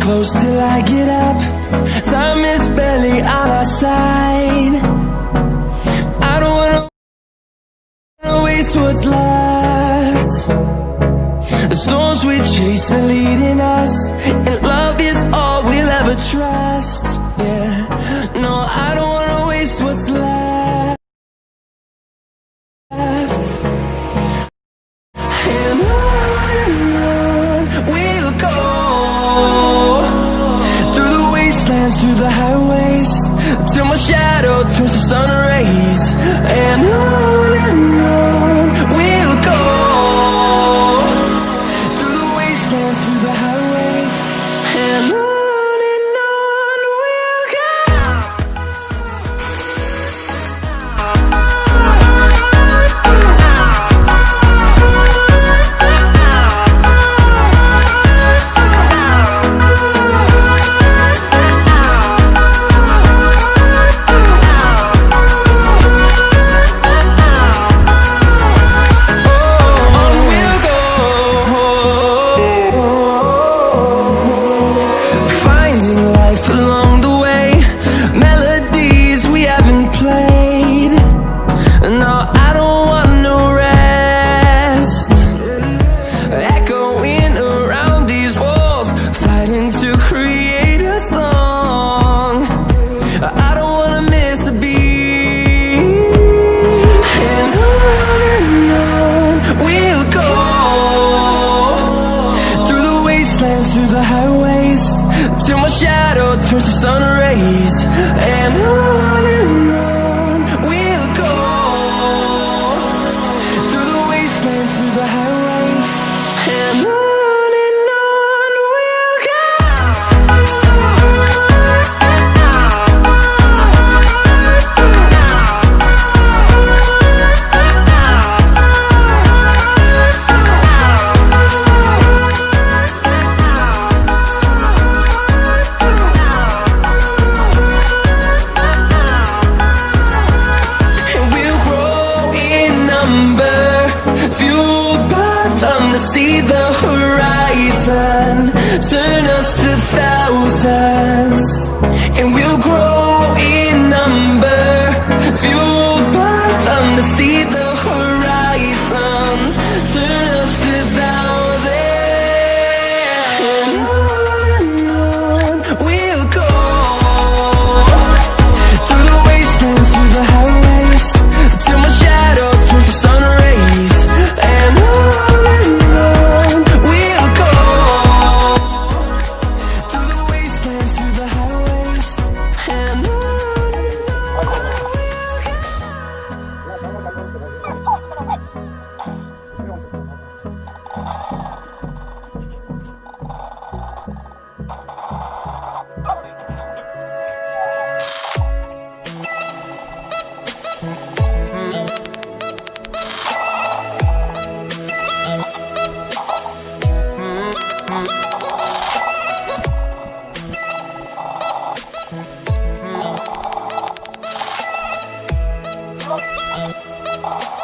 close till I get up. Time is barely on our side. I don't wanna waste what's left. The storms we chase are leading us, and love is all we'll ever trust. Yeah, no, I don't wanna waste what's left. And on we'll go, through the wastelands, through the highways, till my shadow turns to sun rays. And on we'll go, through the wastelands, through the highways, and on we'll go. Through the highways, till my shadow turns to sun rays. And on we'll go, through the wastelands, through the highways, and on we'll go. Fueled by them to see the horizon, turn us to thousands, and we'll grow in number. Fueled by them to see the horizon, turn us to thousands. And on we'll go, through the wastelands, through the highways, till my shadow turns to sun rays. And on we'll go, through the wastelands, through the highways, and on. Oh,